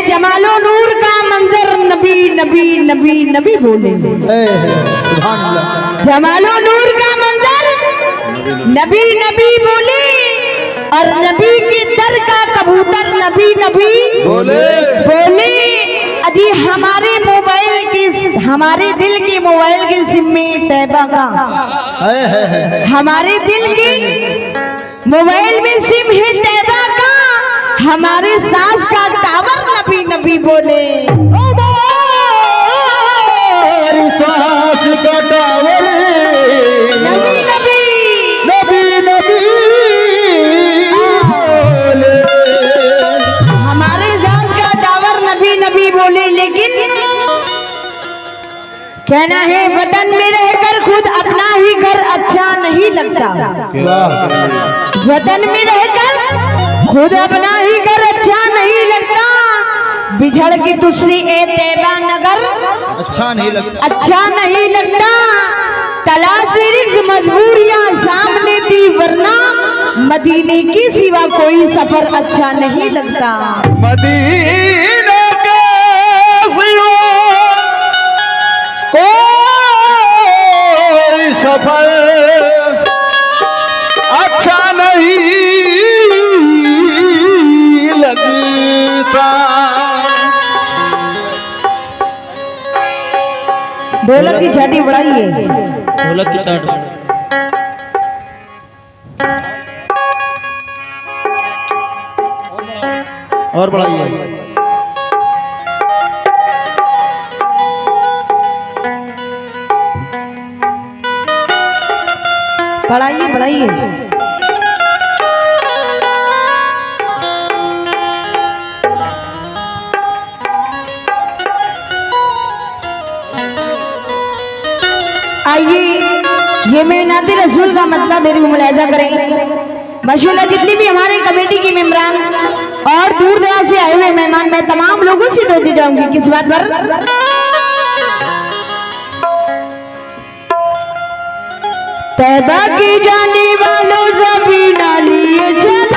जमालो नूर का मंजर नबी नबी नबी नबी बोले। सुभान अल्लाह। जमालो नूर का मंजर नबी नबी बोले और नबी के दर का कबूतर नबी नबी बोले बोले। अजी हमारे मोबाइल की, हमारे दिल की मोबाइल की सिम में तैबा का, हमारे दिल की मोबाइल में सिम है तैबा का, हमारे सांस का टावर नबी नबी बोले। सांस का टावर नबी नबी नबी नबी बोले। हमारे सांस का टावर नबी नबी बोले। लेकिन कहना है वतन में रहकर खुद अपना ही घर अच्छा नहीं लगता। वतन में रहकर खुद अपना ही घर अच्छा नहीं लगता। बिछड़ की तुझसे ए तैबा नगर अच्छा नहीं लगता, अच्छा नहीं लगता। तलाश रिज़्क़ मजबूरियां सामने थी वरना मदीने की सिवा कोई सफर अच्छा नहीं लगता। मदीने के सिवा कोई सफर अच्छा नहीं लगता। ढोलक की छाती बढ़ाइए। ढोलक की चाट और बढ़ाइए। बढ़ाइए बढ़ाइए। आइए ये मैं नाते रसूल का मतलब मेरे को मुलायजा करें। माशाअल्लाह जितनी भी हमारे कमेटी के मेंबरान और दूर दराज से आए हुए मेहमान, मैं तमाम लोगों से धोती जाऊंगी किस बात पर। तैबा की जाने वालों सफीना लिए चलो,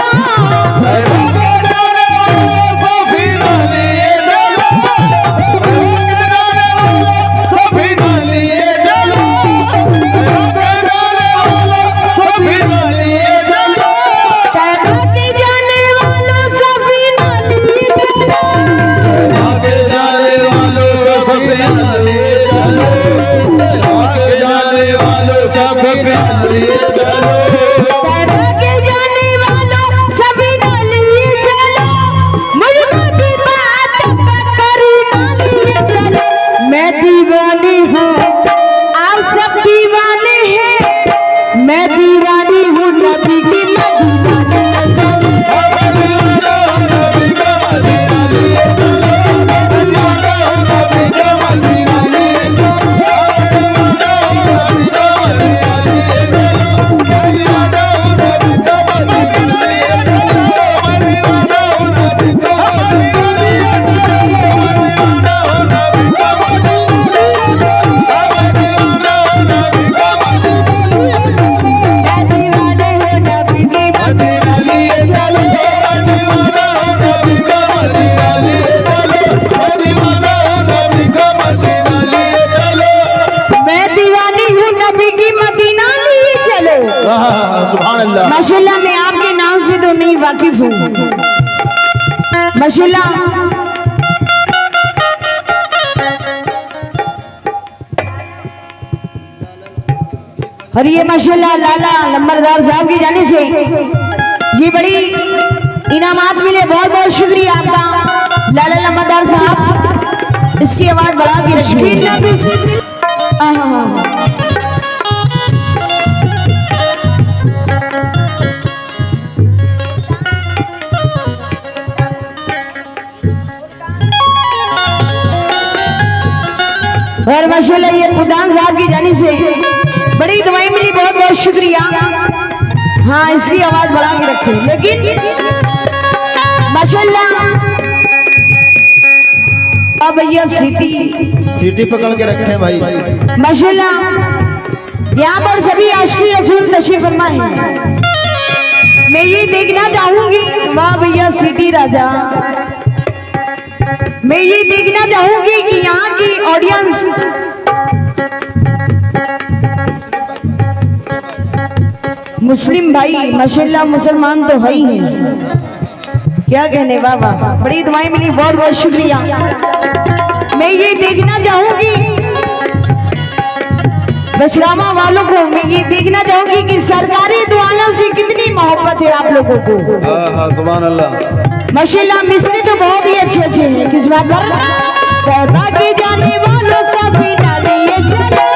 माशाल्लाह मैं आपके नाम से तो नहीं वाकिफ हूँ। माशाल्लाह और ये माशाल्लाह लाला नंबरदार साहब की जाने से ये बड़ी इनामात मिले। बहुत बहुत शुक्रिया आपका लाला नंबरदार साहब। इसकी आवाज बढ़ा के रखिए। और माशाल्लाह ये प्रधान साहब की जानी से बड़ी दुआएं मिली। बहुत बहुत शुक्रिया। हाँ इसकी आवाज बढ़ा के रखे। लेकिन माशाल्लाह अब भैया सीटी पकड़ के रखे भाई। माशाल्लाह यहाँ पर सभी आशिकी रसूल तशरीफ फरमा है। मैं ये देखना चाहूंगी वाह भैया सीटी राजा। मैं ये देखना चाहूंगी कि यहाँ की ऑडियंस मुस्लिम भाई माशाल्लाह मुसलमान तो है ही हैं, क्या कहने बाबा, बड़ी दुआएं मिली, बहुत बहुत शुक्रिया। मैं ये देखना चाहूंगी बसरामा वालों को, मैं ये देखना चाहूंगी कि सरकारी दुआओं से कितनी मोहब्बत है आप लोगों को। हाँ सुभान अल्लाह। माशाल्लाह मिसरे तो बहुत ही अच्छे अच्छे हैं। किस बात पर? तौबा के जाने वालों सभी डालिए चलो,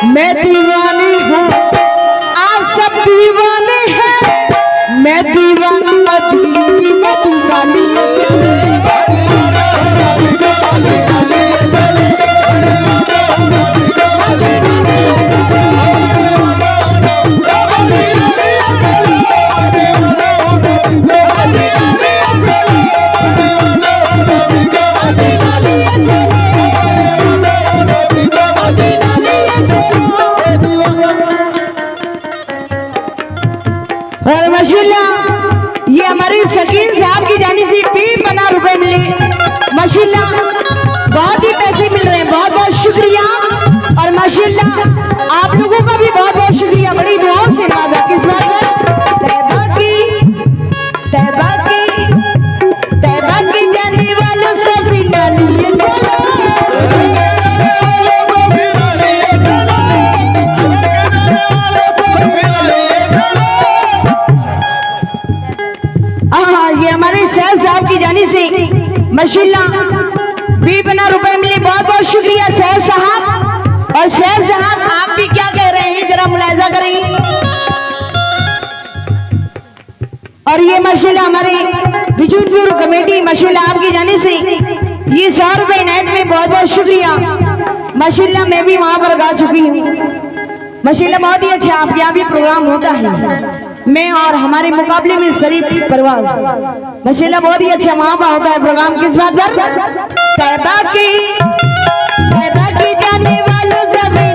मैं दीवानी हूँ, आप सब दीवाने हैं, मैं दीवानी मदीनी मदीनाली और माशाल्लाह ये हमारे शकील साहब की जानी से 50 रुपए मिले, माशाल्लाह बहुत ही पैसे मिल रहे हैं, बहुत बहुत शुक्रिया। और माशाल्लाह आप लोगों का भी बहुत बहुत शुक्रिया, बड़ी दुआओं से नवाजा। किस बात पर? तैबा की जाने वालों सभी नालिए चलो, ये हमारे सैफ साहब की जानी से माशाल्लाह 50 रुपए मिले, बहुत बहुत शुक्रिया सैफ साहब। और सैफ साहब आप भी क्या कह रहे हैं जरा मुलाहिजा करें। और ये माशाल्लाह हमारे बिजूपुर कमेटी माशाल्लाह आपकी जानी से ये 100 रुपए इनायत में, बहुत बहुत शुक्रिया। माशाल्लाह मैं भी वहां पर गा चुकी हूँ, माशाल्लाह बहुत ही अच्छा आपके यहाँ भी प्रोग्राम होता है। मैं और हमारे मुकाबले में शरीफ परवाज माशाल्लाह बहुत ही अच्छा वहां पर होता है प्रोग्राम। किस बात पर? तैबा की जाने वालों सभी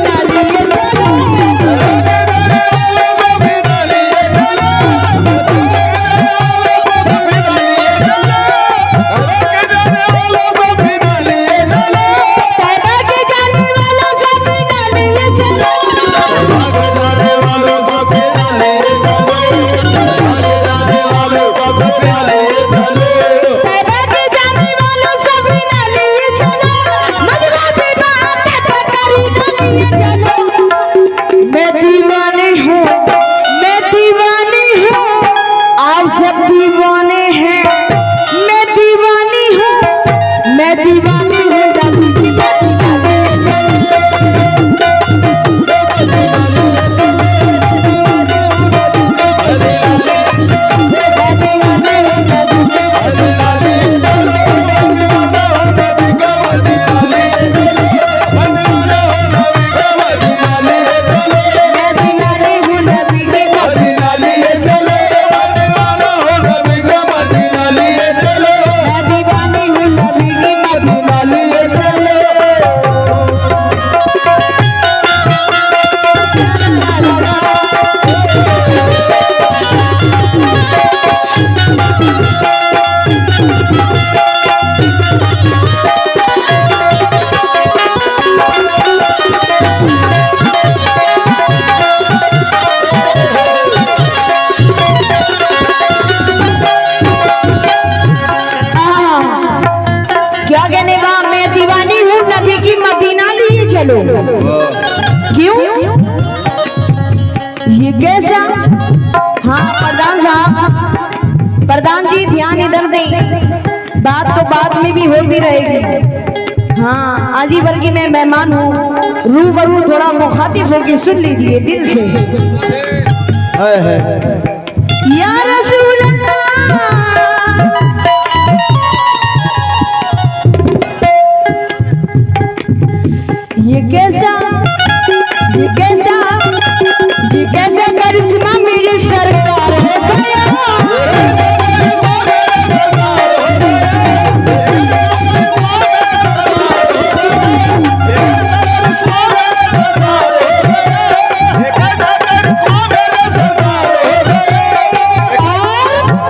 नालिए चलो, चलो। क्यों ये कैसा? हाँ प्रधान साहब, प्रधान जी ध्यान इधर दें, बात तो बाद में भी होती रहेगी। हाँ आदि वर्ग की मैं मेहमान हूँ, रूबरू थोड़ा मुखातिब होकर सुन लीजिए दिल से। या रसूल अल्लाह, ये कैसा करिश्मा मेरी सरकार हो गया।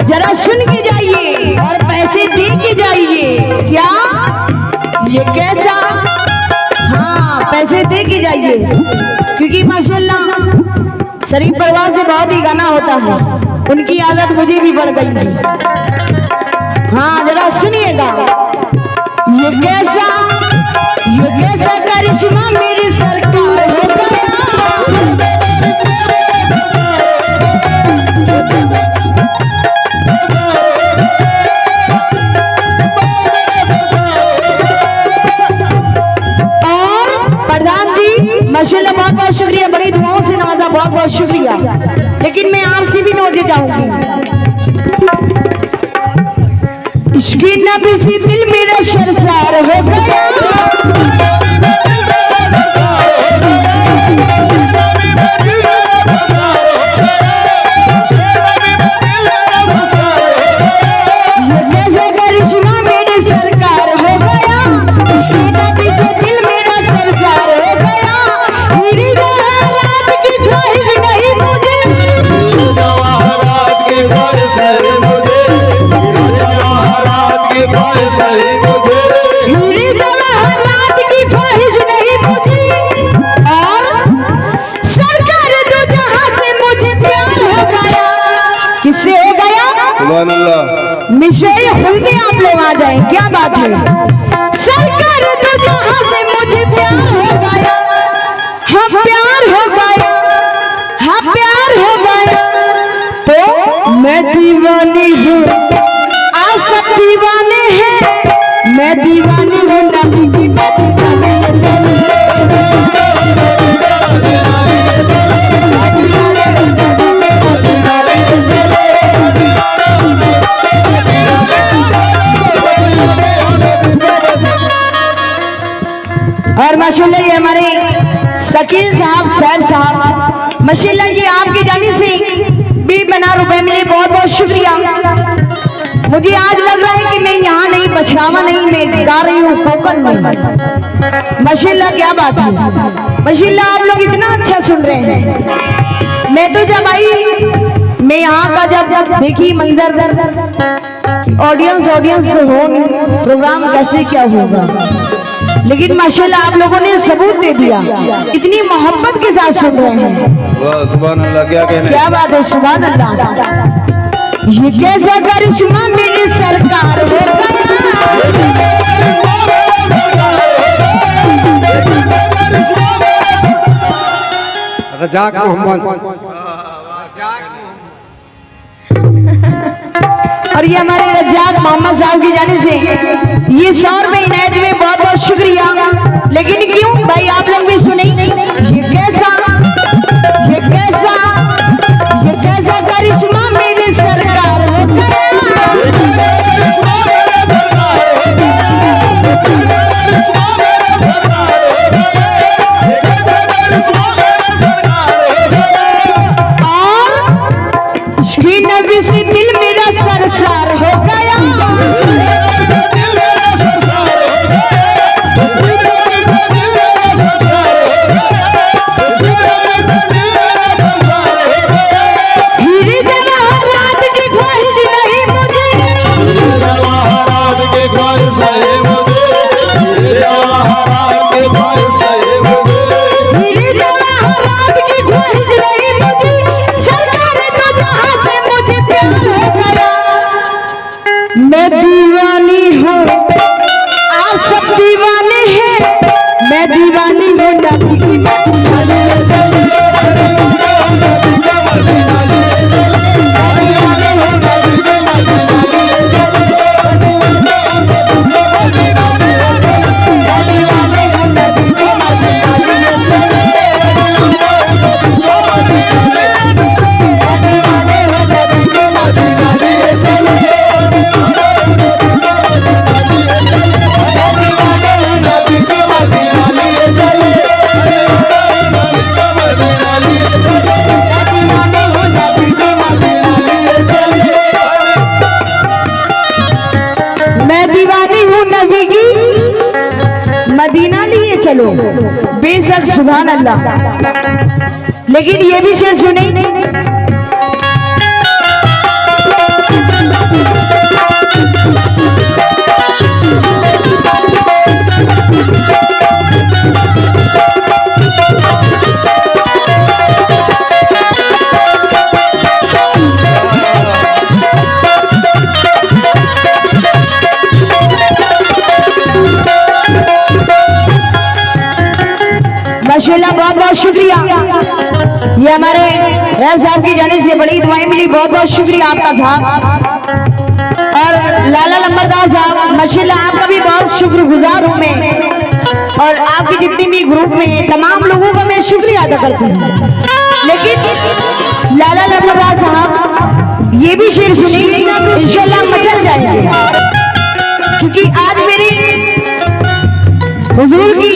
जरा सुन के जाइए और पैसे दे के जाइए। क्या ये कैसा? हाँ, पैसे दे के जाइए, क्योंकि माशाल्लाह शरीफ परिवार से बहुत ही गाना होता है, उनकी आदत मुझे भी बढ़ गई है। हाँ, जरा सुनिएगा। ये कैसा करिश्मा मेरी सरकार हो गया। माशाल्लाह बहुत बहुत शुक्रिया, बड़ी दुआओं से नवाजा, बहुत बहुत शुक्रिया। लेकिन मैं आपसे भी नवाजे जाऊंगी। इश्क़ नबी से दिल मेरा शर्मसार हो गया। मिशे खुलते आप लोग आ जाए, क्या बात है। सरकार तो जहां से मुझे प्यार हो गया, हाँ प्यार हो गया, हाँ प्यार हो गया, तो मैं दीवानी हूँ, आप सब दीवाने हैं, मैं दीवानी हूँ नबी की, मैं दीवानी और माशाल्लाह ये हमारे शकील साहब, सैर साहब, माशाल्लाह ये आपके जाने से भी बना रुपए मिले, बहुत बहुत शुक्रिया। मुझे आज लग रहा है कि मैं यहाँ नहीं, बछरावा नहीं, मैं गा रही हूँ कोकन में। माशाल्लाह क्या बात है, माशाल्लाह आप लोग इतना अच्छा सुन रहे हैं। मैं तो जब आई, मैं यहाँ का जब देखी मंजर, ऑडियंस तो हो, प्रोग्राम कैसे क्या होगा, लेकिन माशाल्लाह आप लोगों ने सबूत दे दिया, इतनी मोहब्बत के साथ सुन रहे हैं। वाह सुभान अल्लाह, क्या कहने, क्या बात है, सुभान अल्लाह। ये कैसा करिश्मा मेरी सरकार हो गया। रजाक मोहम्मद और ये हमारे रजाक मोहम्मद साहब की जाने से ये 100 रुपए इनायत में, बहुत बहुत शुक्रिया। लेकिन क्यों भाई, आप लोग भी सुने, ये कैसा करिश्मा मेरी सरकार हो गया। और श्री नबी से दिल मेरा सरसार हो गया। मैं मैं दीवानी हूँ नबी की, मदीना लिए चलो। बेशक सुभान अल्लाह। लेकिन ये भी शेर सुने, माशाल्लाह बहुत बहुत शुक्रिया। ये हमारे रैब साहब की जाने से बड़ी दुआएं मिली, बहुत बहुत शुक्रिया आपका साहब। और लाला लंबरदार साहब माशाल्लाह आपका भी बहुत शुक्रगुजार हूँ मैं, और आपके जितने भी ग्रुप में हैं तमाम लोगों का मैं शुक्रिया अदा करती हूँ। लेकिन लाला लंबरदार साहब ये भी शेर सुनेंगे इंशाल्लाह मचल जाएंगे, क्योंकि आज मेरी हुजूर की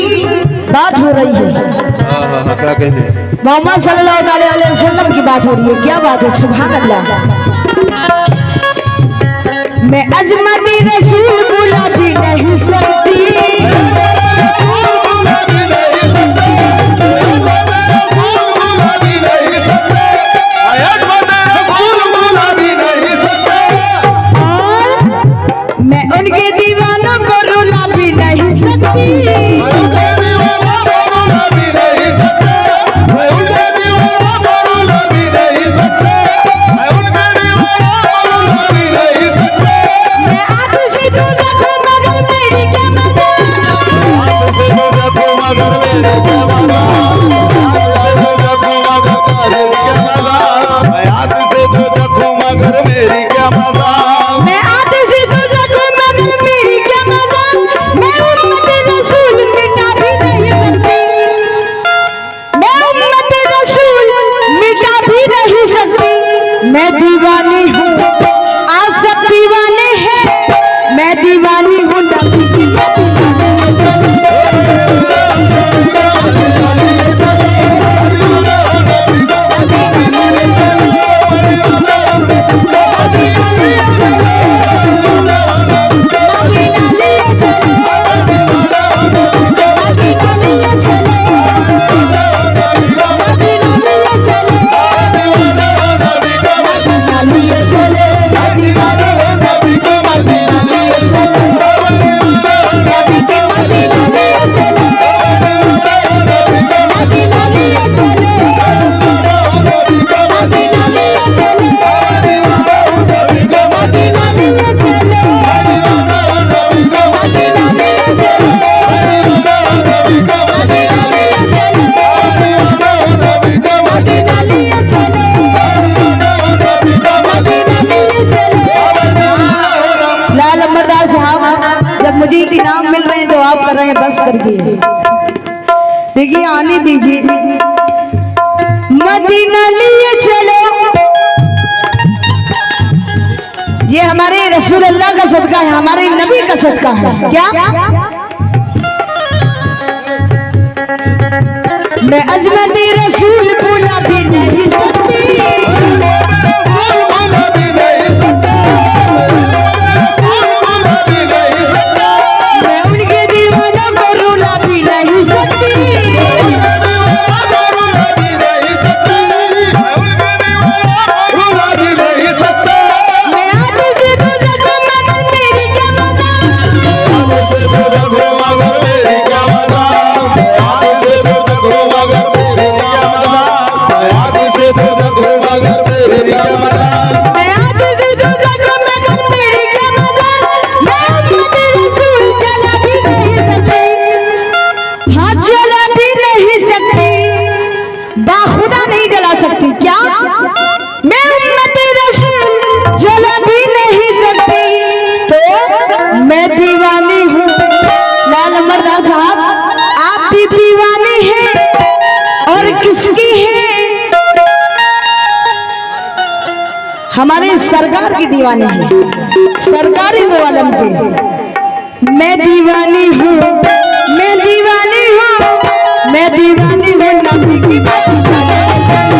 बात हो रही है। क्या कहने, मोहम्मद सल्लल्लाहु अलैहि वसल्लम की बात हो रही है। क्या बात है, सुभान अल्लाह। मैं अजमत रसूल बुला भी नहीं सकती, और मैं उनके दीवानों को रुला भी नहीं सकती। मैं दीवानी हूँ, आप सब दीवाने हैं। मैं दीवानी हूँ नबी की, मुझे इनाम मिल रहे हैं तो आप कर रहे हैं, बस करके देखिए, आने दीजिए। मदीना लिए चलो, ये हमारे रसूल अल्लाह का सदका है, हमारे नबी का सदका है। क्या मैं अजमत रसूल भूला भी नहीं सकती, हमारे सरकार की दीवानी है, सरकारी दो आलम की। मैं दीवानी हूँ, मैं दीवानी हूँ, मैं दीवानी हूँ नबी की बात।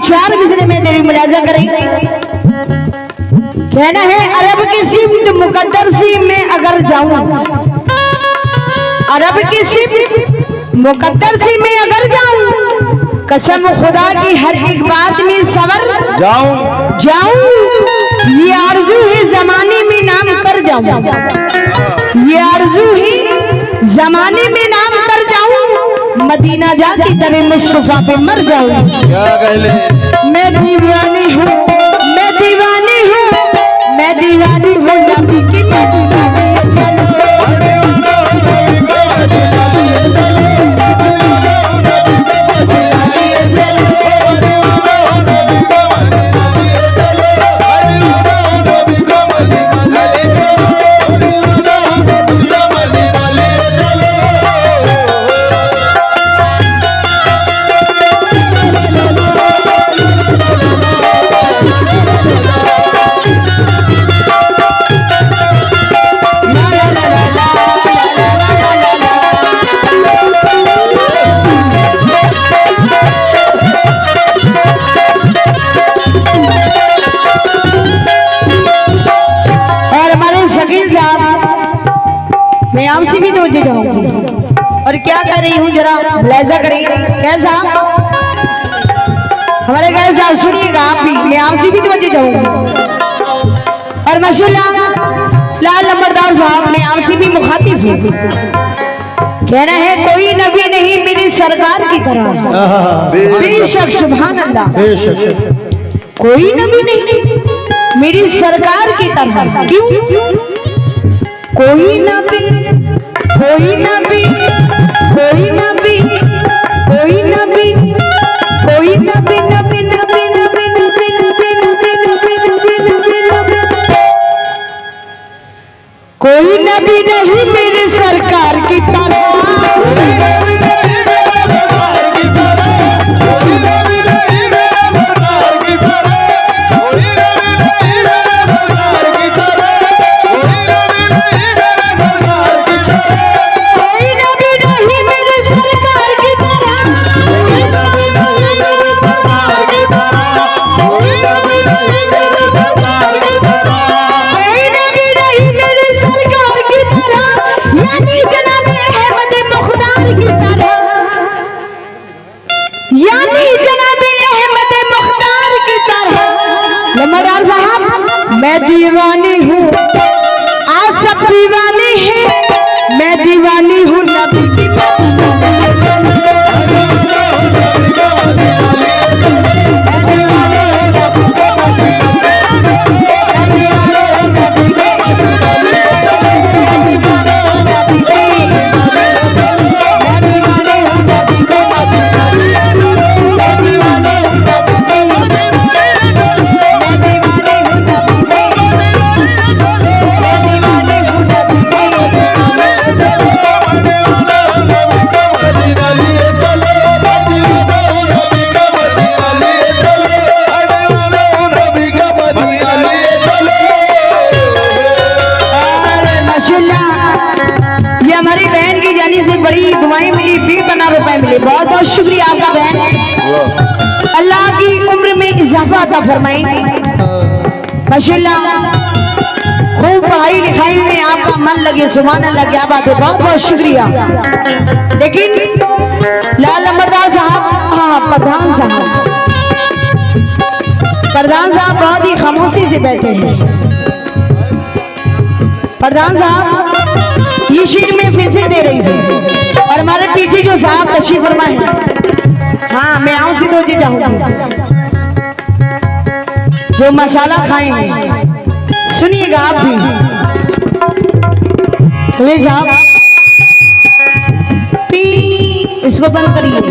चार मिसरे में तेरी मुलाजा करें। कहना है अरब की सिमत मुकद्दर सी में अगर जाऊं, अरब की सिमत मुकद्दर सी में अगर जाऊं, कसम खुदा की हर एक बात में सवर जाऊं, ये आरज़ू है जमाने में नाम कर जाऊं, ये आरज़ू है जमाने में नाम कर जाऊं, मदीना जाती तेरे मुस्तफा पे मर जाऊं। क्या कहले मैं दीवानी हूँ, मैं दीवानी हूँ, मैं दीवानी हूँ नबी की दीवानी चलो। मैं आपसे भी तो जाऊंगी और क्या कर रही हूँ जरा मुलाहिजा करें। कैफ साहब, हमारे कैफ साहब सुनिएगा आप भी, मैं आपसे भी तो जाऊंगी। और माशाल्लाह लाल नंबरदार साहब, मैं आपसे भी मुखातिब हूँ। कहना है कोई नबी नहीं मेरी सरकार की तरह, बेशक सुभान अल्लाह, कोई नबी नहीं मेरी सरकार की तरह। क्यों? कोई नबी, कोई नबी, कोई नबी, कोई नबी, कोई नबी, नबी नबी नबी नबी नबी नबी नबी नबी नबी नबी, कोई नबी नहीं मेरी सरकार की तरह। नंबरदार साहब, मैं दीवानी हूँ, आप सब दीवानी हैं, मैं दीवानी हूँ नबी की बड़ी दुआएं मिली, 20 रुपए मिले। बहुत बहुत शुक्रिया आपका बहन, अल्लाह की उम्र में इजाफा अता फरमाए। माशाल्लाह खूब पढ़ाई लिखाई में आपका मन लगे, सुभान अल्लाह, क्या बात है, बहुत बहुत शुक्रिया। लेकिन लाल नंबरदार साहब, हाँ प्रधान साहब बहुत ही खामोशी से बैठे हैं। प्रधान साहब ये शेर में फिर से दे रही हूँ, और हमारे पीछे जो साहब तशरीफ फरमाए, हाँ मैं आऊं से 2 चीज जाऊंगी। जो मसाला खाएंगे सुनिएगा आप भी, सुनिए साहब, इसको बंद करिए।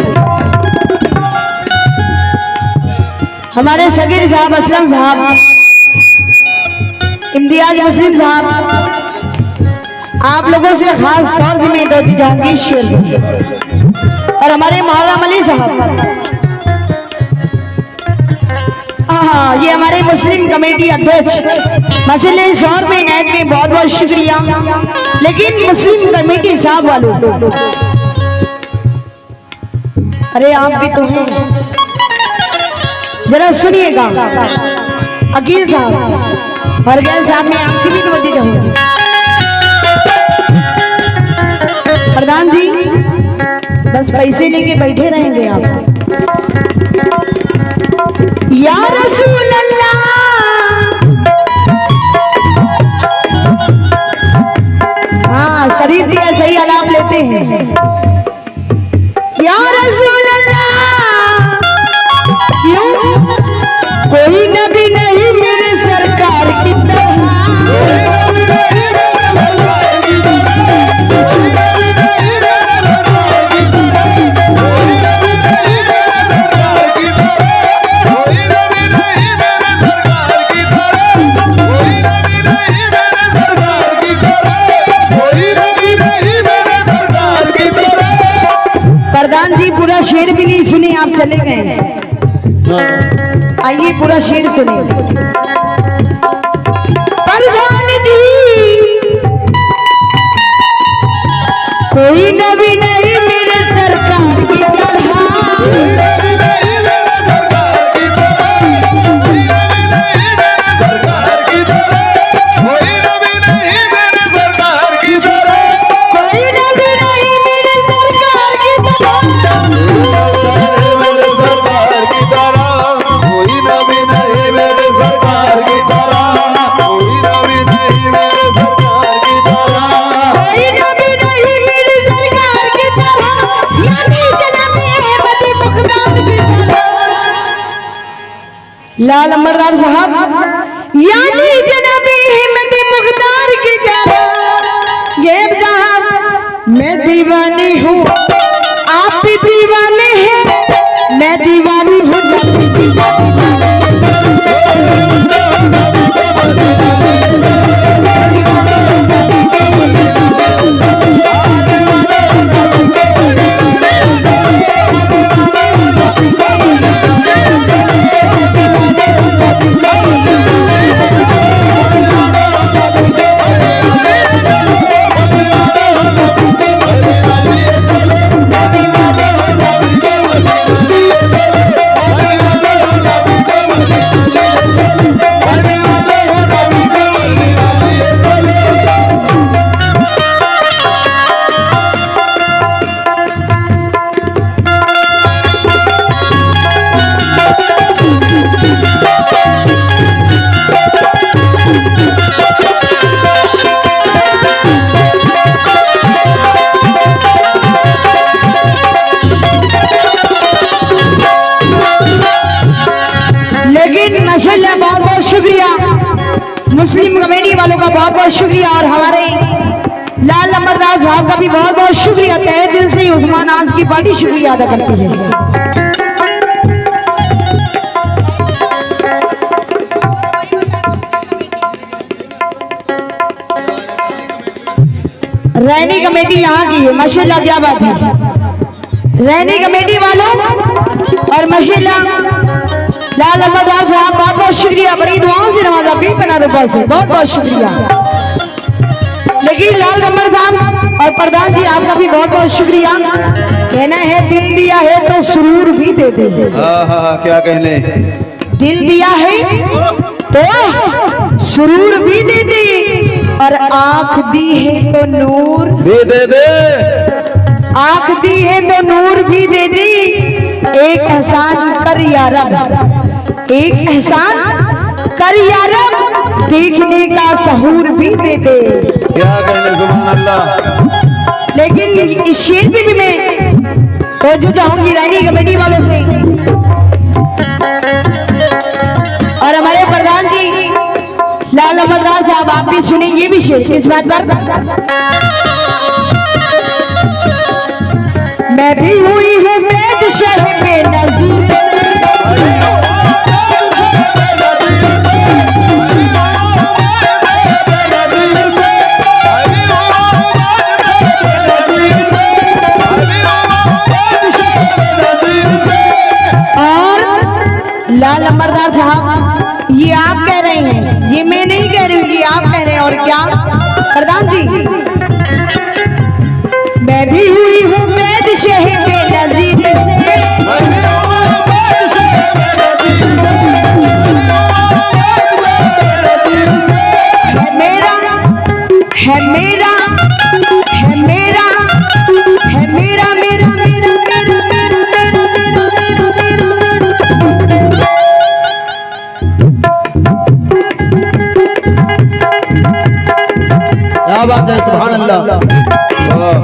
हमारे सगीर साहब, असलम साहब, इम्तियाज मुस्लिम साहब, आप लोगों से खास तौर से मैं 2 चीज जाऊंगी शेर में। और हमारे मोहर्रम अली साहब, हाँ ये हमारे मुस्लिम कमेटी अध्यक्ष, मसले इस और में इनायत में बहुत बहुत शुक्रिया। लेकिन मुस्लिम कमेटी साहब वालों, अरे आप भी तो हैं, जरा सुनिएगा। अकील साहब और गैर साहब में आपसे भी तवज्जो चाहूंगी। प्रधान जी बस पैसे लेके बैठे रहेंगे आप। या रसूल अल्लाह, हाँ शरीफ जी सही आलाप लेते हैं। या रसूल अल्लाह, क्यों कोई नबी नहीं मेरे सरकार की तरह। प्रधान जी पूरा शेर भी नहीं सुने, आप चले गए। आइए पूरा शेर सुने। प्रधान जी कोई नबी नहीं मेरे सरकार की तरह। लाल अमरदार साहब यानी जनाबी हिम्मत मुख्तार की तरह। गेब साहब मैं दीवानी हूँ, आप भी दीवाने हैं, मैं दीवानी हूँ, नबी की माशाल्लाह बहुत बहुत शुक्रिया मुस्लिम कमेटी वालों का, बहुत बहुत शुक्रिया। और हमारे लाल अमरदार साहब का भी बहुत बहुत शुक्रिया। तहे दिल से उस्मान आज की पार्टी शुक्रिया अदा करती है। रहनी कमेटी यहाँ की है, माशाल्लाह क्या बात है। रहनी कमेटी वालों और माशाल्लाह लाल अमरदार साहब बहुत बहुत शुक्रिया। बड़ी दुआओं से नवाजा, 20 रुपए से बहुत बहुत शुक्रिया। लेकिन लाल अमर साहब और प्रधान जी आपका भी बहुत बहुत शुक्रिया। कहना है दिल दिया है तो सुरूर भी दे दे। हाँ क्या कहने, दिल दिया है तो सुरूर भी दे दे, और आंख दी है तो नूर भी दे दे। आंख दी है तो नूर भी दे दे। एक एहसान कर या रब, एक एहसान कर या रब, देखने का सहूर भी दे दे। क्या कहने, सुभान अल्लाह। लेकिन इस शेर पे भी मैं तवज्जो चाहूंगी रहनी कमेटी वालों से और हमारे प्रधान जी लाल अमरदार साहब, आप भी सुने ये भी शेर। किस बात पर? मैं भी हुई हूँ बैद शह पे नजीर से, लाल अमरदार साहब ये आप कह रहे हैं, ये मैं नहीं कह रही हूँ, ये आप कह रहे हैं। और क्या प्रधान जी, मैं भी हुई हूँ बैद शह पे नजीर से, बात है, सुभान अल्लाह। वाह।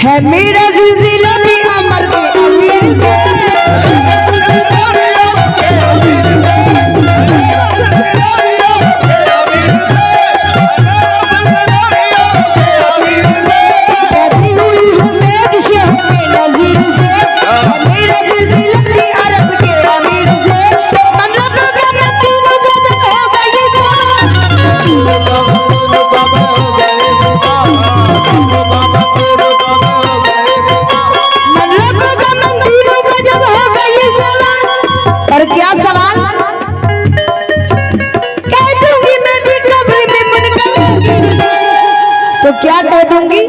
है मेरा जिलजिला भी अमर के अमीर से बैठी हुई हूँ मैं शहर में नजीर से। मेरा जिलजिला भी अरब के अमीर से। मतलब का मैं तीनों गजब हो गई पर क्या सवाल कह दूंगी मैं भी कब्र में मुनकर नकीर से। तो क्या कह दूंगी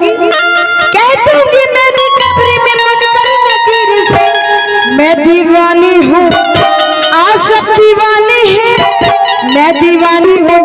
मैं भी कब्र में मुनकर नकीर से। मैं दीवानी हूँ आशिक दीवानी है। मैं दीवानी हूँ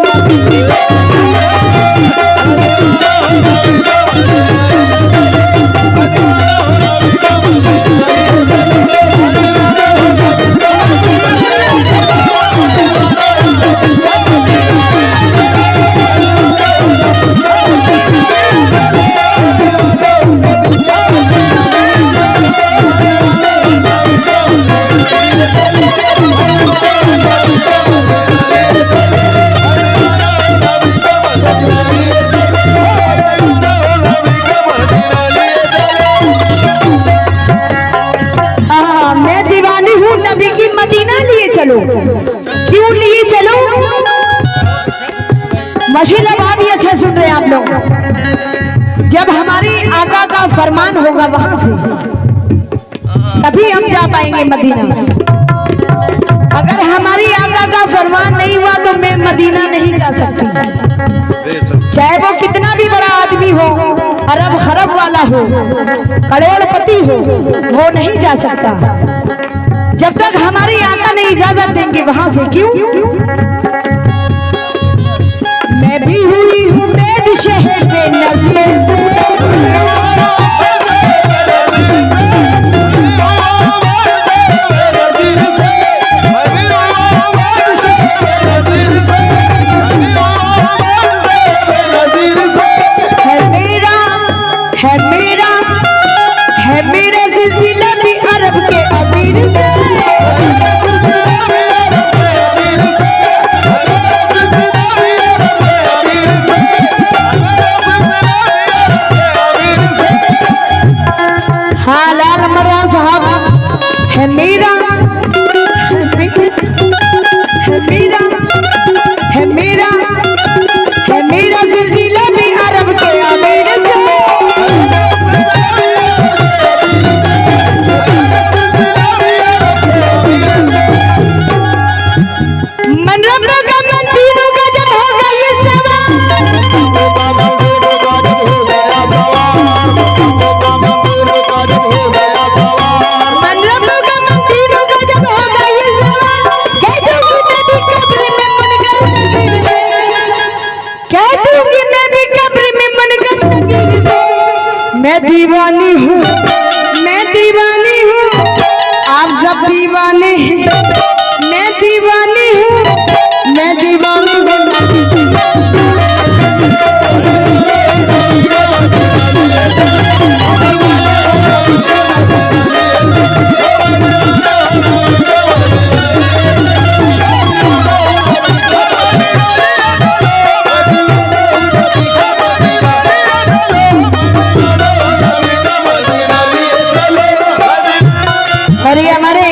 चलो। क्यों लिए चलो? मशीला बात ही अच्छा सुन रहे हैं आप लोग। जब हमारी आका का फरमान होगा वहां से तभी हम जा पाएंगे मदीना। अगर हमारी आका का फरमान नहीं हुआ तो मैं मदीना नहीं जा सकती। चाहे वो कितना भी बड़ा आदमी हो, अरब खरब वाला हो, करोड़पति हो, वो नहीं जा सकता जब तक हमारी आका ने इजाजत देंगे वहां से। क्यों? मैं भी हुई हूँ बैद शहर पे नजीर से। है मेरा सिलसिला भी अरब के अमीर से। हाँ लाल मर्दान साहब है मेरा सिलसिला भी अरब के अमीर से। मनरब का मन तीनों का जब होगा ये सवाल। मनरब का मन तीनों का जब होगा ये सवाल। कह दूंगी मैं भी कब्र में मुनकर नकीर से। कह दूंगी मैं भी कब्र में मुनकर नकीर से। मैं दीवानी हूँ आप सब दीवाने हैं। मैं दीवानी हूँ और ये हमारे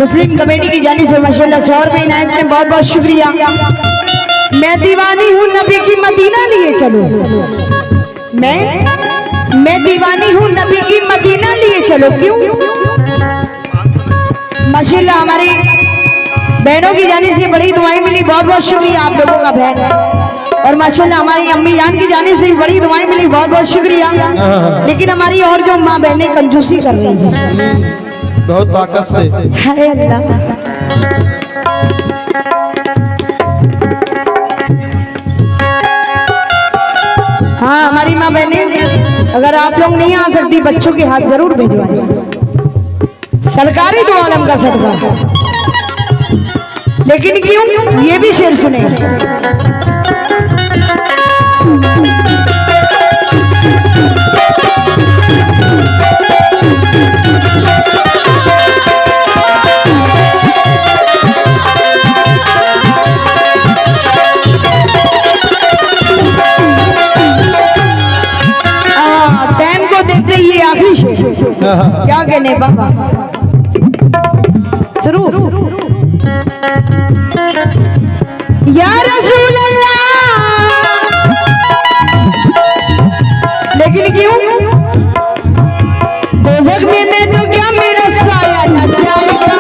मुस्लिम कमेटी की जानी से माशाल्लाह 100 रुपये इनायत में बहुत बहुत शुक्रिया। मैं दीवानी हूँ नबी की मदीना लिए चलो। मैं दीवानी हूँ नबी की मदीना लिए चलो। क्यों? माशाल्लाह हमारी बहनों की जानी से बड़ी दुआएं मिली। बहुत बहुत शुक्रिया आप लोगों का बहन। और माशाल्लाह हमारी अम्मी जान की जाने से बड़ी दुआएं मिली। बहुत बहुत शुक्रिया। लेकिन हमारी और जो माँ बहनें कंजूसी कर रही हैं बहुत ताकत से। हाय अल्लाह। हाँ हमारी माँ बहनें अगर आप लोग नहीं आ सकती बच्चों के हाथ जरूर भिजवाएं। सरकारी दो आलम का सदका। लेकिन क्यों, ये भी शेर सुने। टाइम को देखते ये आखिरी शेर, क्या कहने बाबा शुरू। या रसूल अल्लाह, लेकिन क्यों, दोज़ख में मैं तो क्या मेरा साया न जाएगा।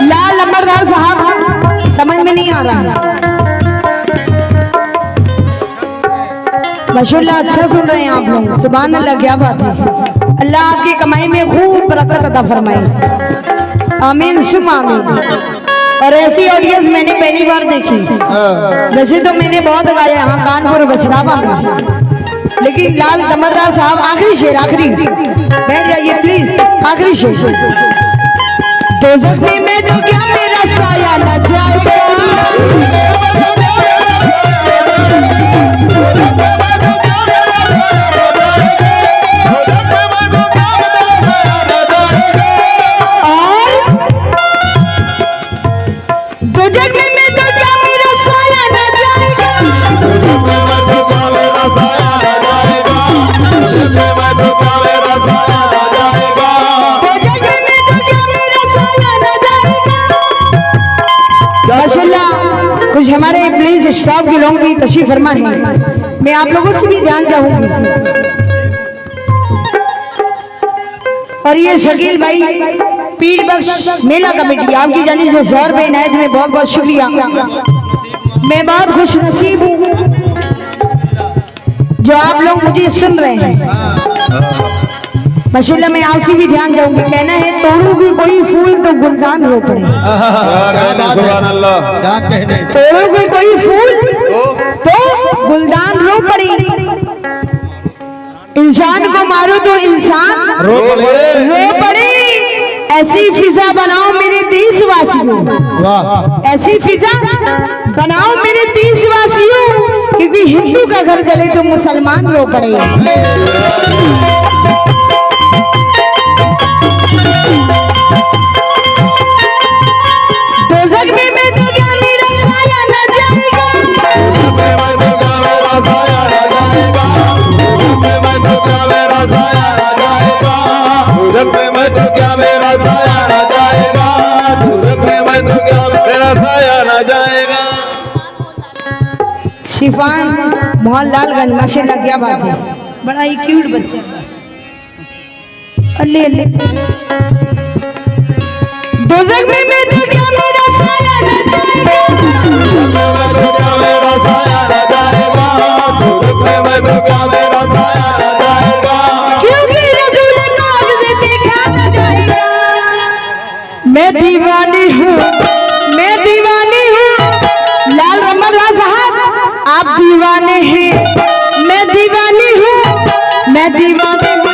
लाल लंबरदार साहब समझ में नहीं आ रहा। माशाल्लाह अच्छा सुन रहे हैं आप लोग, सुभान अल्लाह, क्या बात है। अल्लाह आपकी कमाई में खूब बरकत अता फरमाए, आमीन सुम आमीन। और ऐसी ऑडियंस मैंने पहली बार देखी। वैसे तो मैंने बहुत गाया यहाँ कानपुर बशराबा में, लेकिन लाल लंबरदार साहब आखिरी शेर, आखिरी, बैठ जाइए प्लीज, आखिरी शेर। दोज़ख में मैं तो क्या मेरा साया न जाएगा। कुछ हमारे प्लीज स्टाफ के लोग भी तशरीफ फरमा है, मैं आप लोगों से भी ध्यान चाहूंगी। और ये शकील भाई पीर बख्श मेला कमेटी आपकी जानी से 100 रुपए इनायत में बहुत बहुत शुक्रिया। मैं बहुत खुश नसीब हूँ जो आप लोग मुझे सुन रहे हैं। माशाल्लाह मैं आपसे भी ध्यान चाहूंगी, कहना है तोड़ोगे कोई फूल तो गुलदान रो पड़े। सुभान अल्लाह, क्या कहने, तोड़ोगे कोई फूल तो गुलदान रो पड़ी। इंसान को मारो तो इंसान रो पड़े। ऐसी फिजा बनाओ मेरे देशवासियों, वाह, ऐसी फिजा बनाओ मेरे देशवासियों, क्योंकि हिंदू का घर जले तो मुसलमान रो पड़े। दोज़ख में मैं तो क्या मेरा साया न जाएगा। शिफान मोहनलालगंज, माशाल्लाह क्या बात है, बड़ा ही क्यूट बच्चा है। अल्ले अल्ले। दोज़ख में मैं तो क्या मेरा साया न जाएगा। क्योंकि रसूल पाक से देखा न जाएगा। मैं दीवानी हूँ, मैं दीवानी हूँ। लाल लंबरदार साहब आप दीवाने हैं, मैं दीवानी हूँ, मैं दीवानी हूँ।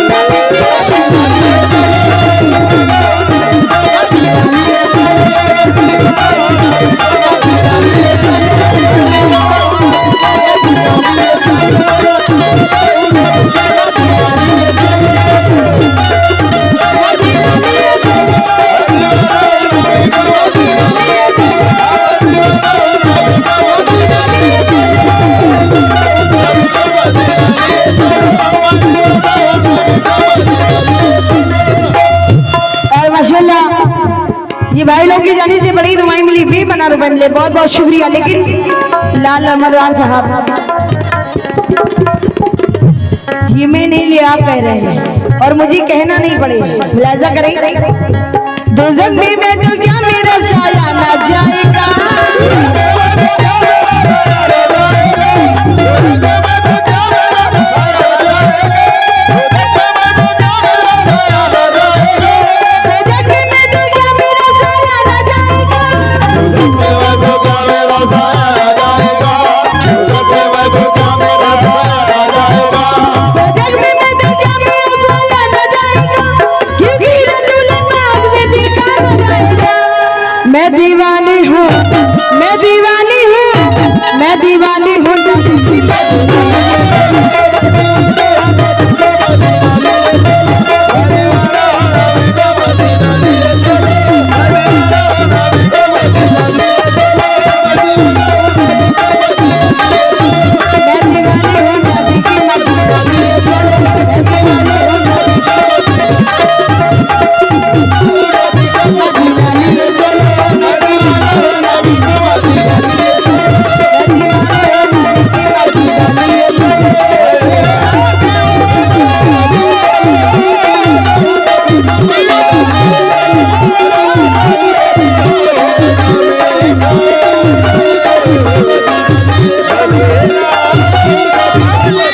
ये भाई लोग की जाने से बड़ी दुआएं मिली, 20 रुपए मिले, बहुत बहुत शुक्रिया। लेकिन लाल लंबरदार साहब ये मैं नहीं लिया, आप कह रहे हैं और मुझे कहना नहीं पड़ेगा, मुलाजा करें। दोज़ख में मैं तो क्या मेरा साया न जाएगा। सुभान मैं दीवानी हूँ, मैं दीवानी हूँ, मैं दीवानी हूँ नबी की मैं दीवानी हूँ नबी की मदीना लिए चलो, मैं दीवानी हूँ मदीना लिए चलो, मैं दीवानी हूँ नबी की मदीना लिए चलो, मैं दीवानी हूँ नबी की मदीना लिए चलो। Hallelujah.